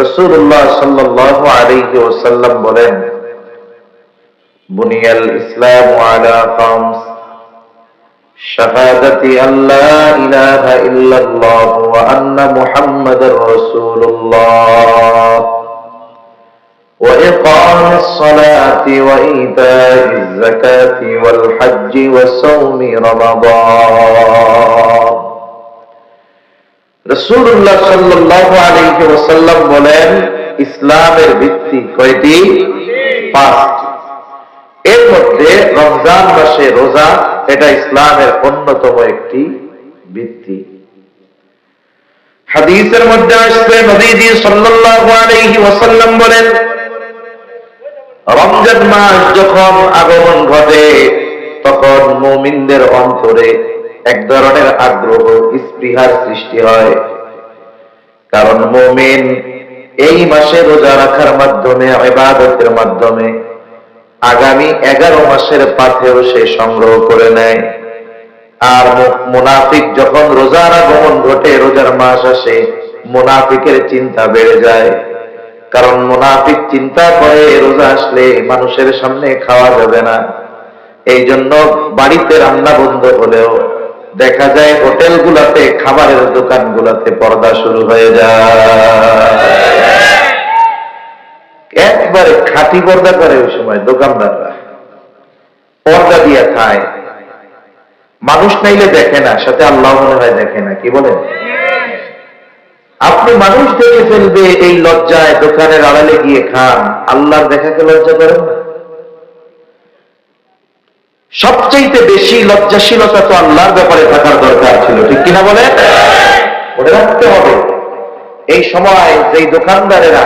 রাসূলুল্লাহ সাল্লাল্লাহু আলাইহি ওয়াসাল্লাম বলেন, বুনিয়াল ইসলামু আলা খামস শাহাদাতি আল্লা ইলাহা ইল্লাল্লাহ ওয়া আন্না মুহাম্মাদার রাসূলুল্লাহ ওয়া ইকামিস সালাতি ওয়া ইতাইজ যাকাতি ওয়াল হজ্জি ওয়া সাওমি রমাদান। রাসূলুল্লাহ সাল্লাল্লাহু আলাইহি ওয়াসাল্লাম বলেন, ইসলামের ভিত্তি কয়টি? 5টি। এর মধ্যে রমজান মাসে রোজা, এটা ইসলামের অন্যতম একটি ভিত্তি। হাদিসের মধ্যে আসছে, নবীজি সাল্লাল্লাহু আলাইহি ওয়াসাল্লাম বলেন, রমজান মাস যখন আগমন ঘটে তখন মুমিনদের অন্তরে এক ধরনের আগ্রহ, স্পৃহার সৃষ্টি হয়। কারণ মুমিন এই মাসে রোজা রাখার মাধ্যমে, ইবাদতের মাধ্যমে আগামী 11 মাসের পাথেও সে সংগ্রহ করে নেয়। আর মুনাফিক যখন রোজার আগমন ঘটে, রোজার মাস আসে, মুনাফিকের চিন্তা বেড়ে যায়। কারণ মুনাফিক চিন্তা করে রোজা আসলে মানুষের সামনে খাওয়া যাবে না, এই জন্য বাড়িতে রান্না বন্ধ হলেও দেখা যায় হোটেলগুলাতে, খাবারের দোকানগুলাতে পর্দা শুরু হয়ে যায়। একবারে খাঁটি পর্দা করে ওই সময় দোকানদাররা, পর্দা দিয়ে খায়। মানুষ নাইলে দেখে না, সাথে আল্লাহ মনে হয় দেখে না। কি বলেন? আপনি মানুষ দেখে ফেলবে এই লজ্জায় দোকানের আড়ালে গিয়ে খান, আল্লাহর দেখাকে লজ্জা করেন না? সবচাইতে বেশি লজ্জাশীলতা তো আল্লাহর ব্যাপারে থাকার দরকার ছিল, ঠিক কিনা বলে? মনে রাখতে হবে, এই সময় যেই দোকানদারেরা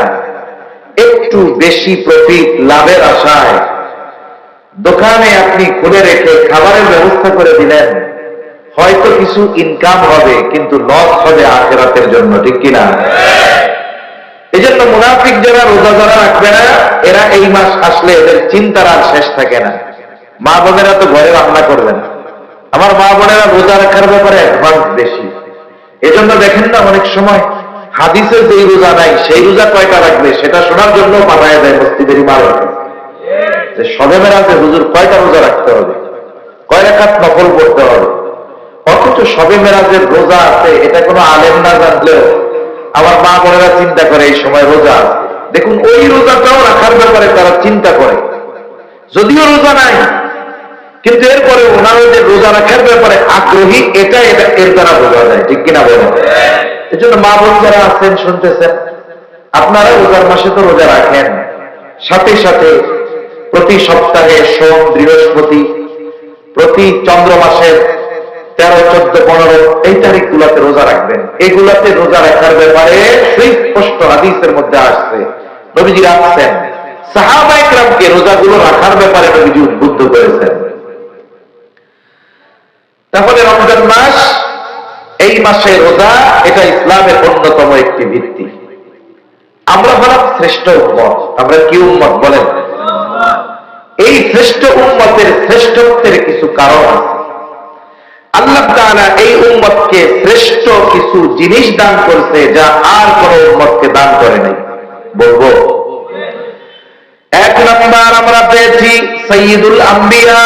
একটু বেশি প্রফিট লাভের আশায় দোকানে আপনি খুলে রেখে খাবারের ব্যবস্থা করে দিলেন, হয়তো কিছু ইনকাম হবে, কিন্তু লস হবে আখিরাতের জন্য, ঠিক কিনা? এই জন্য মুনাফিক যারা রোজা যারা রাখবে না, এরা এই মাস আসলে এদের চিন্তার আর শেষ থাকে না। মা বোনেরা তো ঘরে রান্না করবেন, আমার মা বোনেরা রোজা রাখার ব্যাপারে অ্যাডভান্স বেশি। এজন্য দেখেন না, অনেক সময় হাদিসের যেই রোজা নাই সেই রোজা কয়টা রাখবে সেটা শোনার জন্য পাঠায় দেয় মসজিদের ইমাম, যে শবে মেরাজে হুজুর কয়টা রোজা রাখতে হবে, কয় রাকাত নফল পড়তে হবে। অথচ শবে মেরাজের রোজা আছে, এটা কোনো আলেম না জানলেও আমার মা বোনেরা চিন্তা করে এই সময় রোজা আছে। দেখুন, ওই রোজাটাও রাখার ব্যাপারে তারা চিন্তা করে, যদিও রোজা নাই, কিন্তু এরপরে ওনারা যে রোজা রাখার ব্যাপারে আগ্রহী, এটা এর দ্বারা বোঝা যায়, ঠিক কিনা বলেন? এই জন্য মা বোন যারা আছেন, শুনতেছেন, আপনারা রোজার মাসে তো রোজা রাখেন, সাথে সাথে প্রতি সপ্তাহে সোম, বৃহস্পতি, প্রতি চন্দ্র মাসের 13, 14, 15 এই তারিখগুলোতে রোজা রাখবেন। এগুলাতে রোজা রাখার ব্যাপারে সুস্পষ্ট হাদিসের মধ্যে আসছে, নবীজি রাখছেন। সাহাবায়ে কেরামকে রোজাগুলো রাখার ব্যাপারে নবীজি উদ্বুদ্ধ করেছেন। তাহলে রমজান মাস, এই মাসে রোজা, এটা ইসলামের অন্যতম একটি ভিত্তি। আমরা হলাম শ্রেষ্ঠ উম্মত। আমরা কি উম্মত বলেন? এই শ্রেষ্ঠ উম্মতের শ্রেষ্ঠত্বের কিছু কারণ আছে। আল্লাহ তাআলা এই উম্মতকে শ্রেষ্ঠ কিছু জিনিস দান করছে, যা আর কোন উম্মতকে দান করে নাই। বলবো, 1 নাম্বার আমরা পেয়েছি সাইয়্যিদুল আম্বিয়া,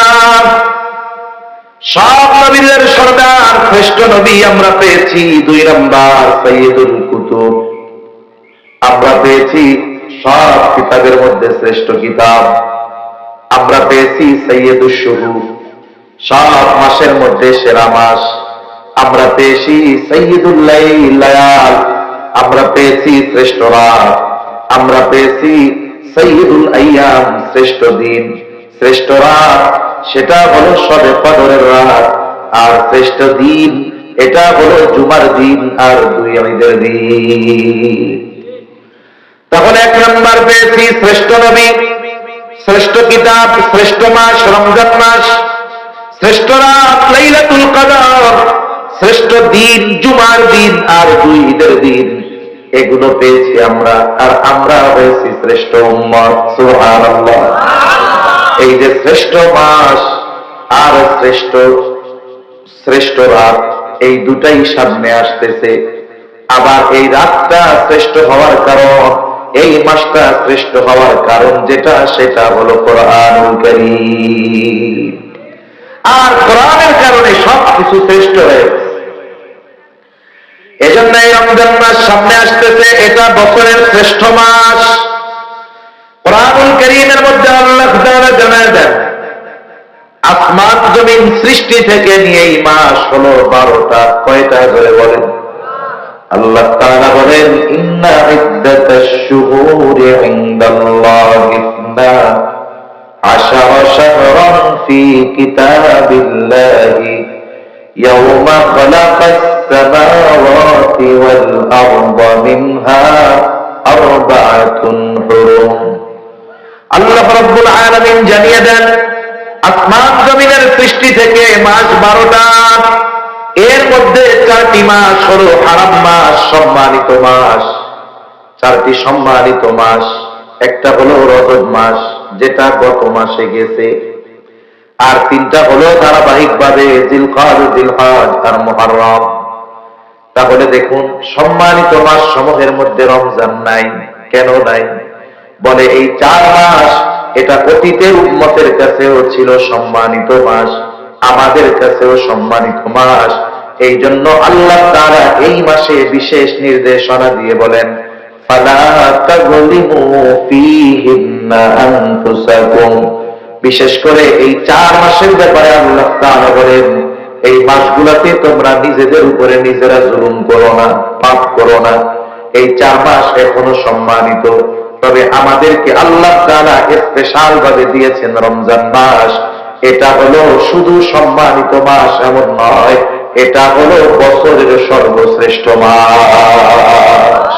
সব নবীদের সরদার, শ্রেষ্ঠ নবী আমরা পেয়েছি। 2 নাম্বার সাইয়্যিদুল কুতুব, আমরা পেয়েছি সব কিতাবের মধ্যে শ্রেষ্ঠ কিতাব। আমরা পেয়েছি সাইয়্যিদুশ শুহুর, সব মাসের মধ্যে সেরা মাস। আমরা পেয়েছি সাইয়্যিদুল লায়াল, আমরা পেয়েছি শ্রেষ্ঠ রাত। আমরা পেয়েছি সাইয়্যিদুল আইয়াম, শ্রেষ্ঠ দিন। শ্রেষ্ঠ রাত সেটা হলো শবে কদরের রাত, আর শ্রেষ্ঠ দিন এটা হলো জুমার দিন আর 2 ঈদের দিন। তাহলে 1 নাম্বার পেয়েছি শ্রেষ্ঠ নবী, শ্রেষ্ঠ কিতাব, শ্রেষ্ঠ মাস রমজান মাস, শ্রেষ্ঠ রাত লাইলাতুল কদর, শ্রেষ্ঠ দিন জুমার দিন আর 2 ঈদের দিন। এগুলো পেয়েছি আমরা, আর আমরা হয়েছি শ্রেষ্ঠ উম্মত। সুবহানাল্লাহ। এই যে শ্রেষ্ঠ মাস আর শ্রেষ্ঠ রাত, এই দুটাই সামনে আসতেছে। আবার এই রাতটা শ্রেষ্ঠ হওয়ার কারণ, এই মাসটা শ্রেষ্ঠ হওয়ার কারণ যেটা, সেটা হলো কোরআনুল কারীম। আর কোরআনের কারণে সবকিছু শ্রেষ্ঠ হয়েছে। এজন্য এই রমজান মাস সামনে আসতেছে, এটা বছরের শ্রেষ্ঠ মাস। কোরআনুল কারীমের মধ্যে আল্লাহ তাআলা জানায় দেন, আসমান জমিন সৃষ্টি থেকে নিয়ে এই মাস হলো 12টা। কয়টা করে বলেন? আল্লাহ তাআলা বলেন, ইন্না ইদ্দাতাশ শুহুরি ইনদাল্লাহি ইসনা আশারা শাহরান ফি কিতাবিল্লাহি ইয়াওমা খালাকাস সামাওয়াতি ওয়াল আরদা মিনহা আরবাআতুন হুরুম। আল্লাহ রাব্বুল আলামিন জানিয়ে দেন, আসমান জমিনের সৃষ্টি থেকে মাস 12টা, এর মধ্যে 4টি মাস হলো হারাম মাস, সম্মানিত মাস। 4টি সম্মানিত মাস, একটা হলো রজব মাস, যেটা গত মাসে গেছে, আর 3টা হলো ধারাবাহিকভাবে জিলকাদ, জিলহজ আর মুহররম। তাহলে দেখুন, সম্মানিত মাস সমূহের মধ্যে রমজান নাই। কেন নাই? বলে এই 4 মাস এটা অতীতের উম্মতের কাছেও ছিল সম্মানিত মাস, আমাদের কাছেও সম্মানিত মাস। এই জন্য আল্লাহ তাআলা এই মাসে বিশেষ নির্দেশনা দিয়ে বলেন, ফালা তাযলিমু ফীহিন্না আনফুসাকুম। বিশেষ করে এই 4 মাসের ব্যাপারে আল্লাহ তাআলা বলেন, এই মাসগুলোতে তোমরা নিজেদের উপরে নিজেরা জুলুম করো না, পাপ করো না। এই 4 মাস এখনো সম্মানিত, তবে আমাদেরকে আল্লাহ তাআলা স্পেশাল ভাবে দিয়েছেন রমজান মাস। এটা হলো শুধু সম্মানিত মাস এমন নয়, এটা হলো বছরের সর্বশ্রেষ্ঠ মাস।